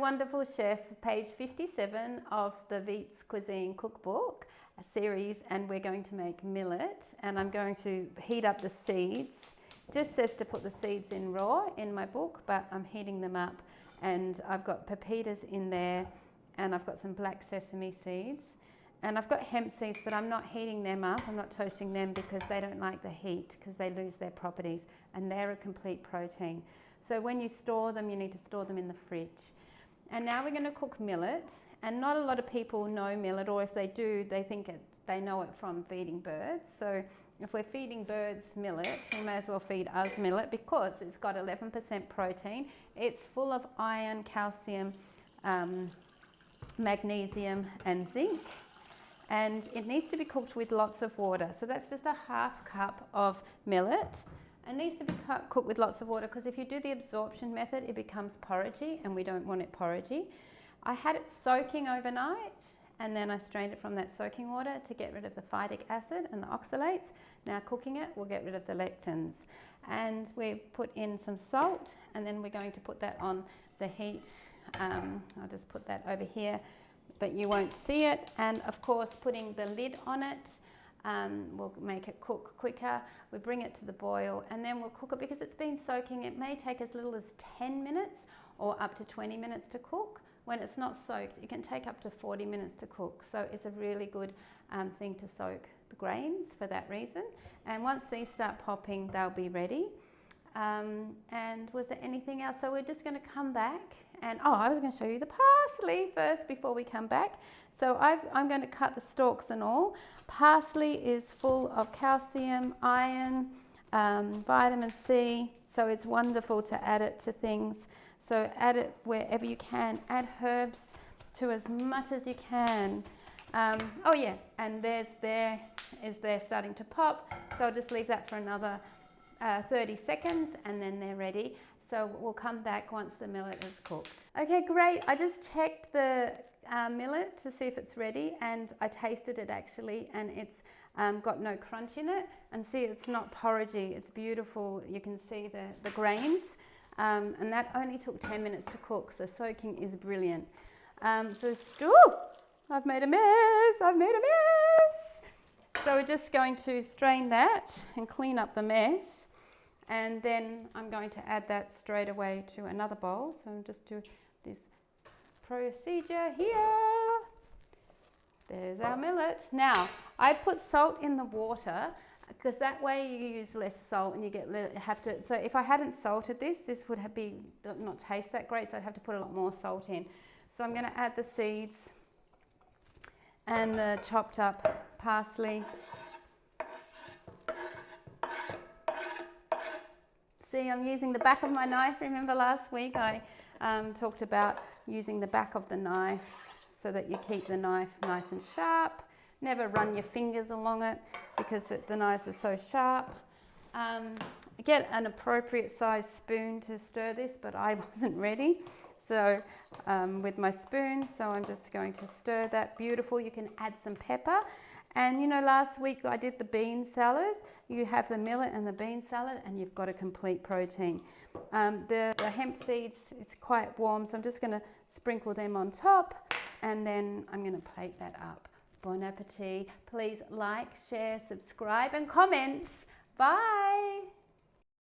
Wonderful Chef, page 57 of the Veet's Cuisine Cookbook series, and we're going to make millet, and I'm going to heat up the seeds. It just says to put the seeds in raw in my book, but I'm heating them up, and I've got pepitas in there, and I've got some black sesame seeds, and I've got hemp seeds, but I'm not heating them up, I'm not toasting them because they don't like the heat because they lose their properties, and they're a complete protein. So when you store them, you need to store them in the fridge. And now we're going to cook millet, and not a lot of people know millet, or if they do, they think they know it from feeding birds. So if we're feeding birds millet, we may as well feed us millet because it's got 11% protein. It's full of iron, calcium, magnesium and zinc, and it needs to be cooked with lots of water. So that's just a half cup of millet. It needs to be cooked with lots of water because if you do the absorption method, it becomes porridgey, and we don't want it porridgey. I had it soaking overnight, and then I strained it from that soaking water to get rid of the phytic acid and the oxalates. Now cooking it will get rid of the lectins. And we put in some salt, and then we're going to put that on the heat. I'll just put that over here, but you won't see it. And of course, putting the lid on it will make it cook quicker. We bring it to the boil, and then we'll cook it because it's been soaking. It may take as little as 10 minutes or up to 20 minutes to cook. When it's not soaked, it can take up to 40 minutes to cook. So it's a really good thing to soak the grains for that reason. And once these start popping, they'll be ready. And was there anything else? So we're just going to come back, and I was going to show you the parsley first before we come back. So I'm going to cut the stalks and all. Parsley is full of calcium, iron, vitamin C, so it's wonderful to add it to things. So add it wherever you can. Add herbs to as much as you can. Oh yeah, and they're starting to pop. So I'll just leave that for another 30 seconds, and then they're ready. So we'll come back once the millet is cooked. Okay, great. I just checked the millet to see if it's ready, and I tasted it actually, and it's got no crunch in it. And see, it's not porridgey. It's beautiful. You can see the grains. And that only took 10 minutes to cook, so soaking is brilliant. I've made a mess. So we're just going to strain that and clean up the mess. And then I'm going to add that straight away to another bowl. So I'll just do this procedure here. There's our millet. Now, I put salt in the water because that way you use less salt and you so if I hadn't salted this would not taste that great, so I'd have to put a lot more salt in. So I'm going to add the seeds and the chopped up parsley. See, I'm using the back of my knife. Remember last week I talked about using the back of the knife so that you keep the knife nice and sharp. Never run your fingers along it because the knives are so sharp. Get an appropriate size spoon to stir this, but I wasn't ready. So with my spoon, so I'm just going to stir that. Beautiful. You can add some pepper. And you know, last week I did the bean salad. You have the millet and the bean salad, and you've got a complete protein. The hemp seeds, it's quite warm, so I'm just going to sprinkle them on top, and then I'm going to plate that up. Bon appetit. Please like, share, subscribe and comment. Bye.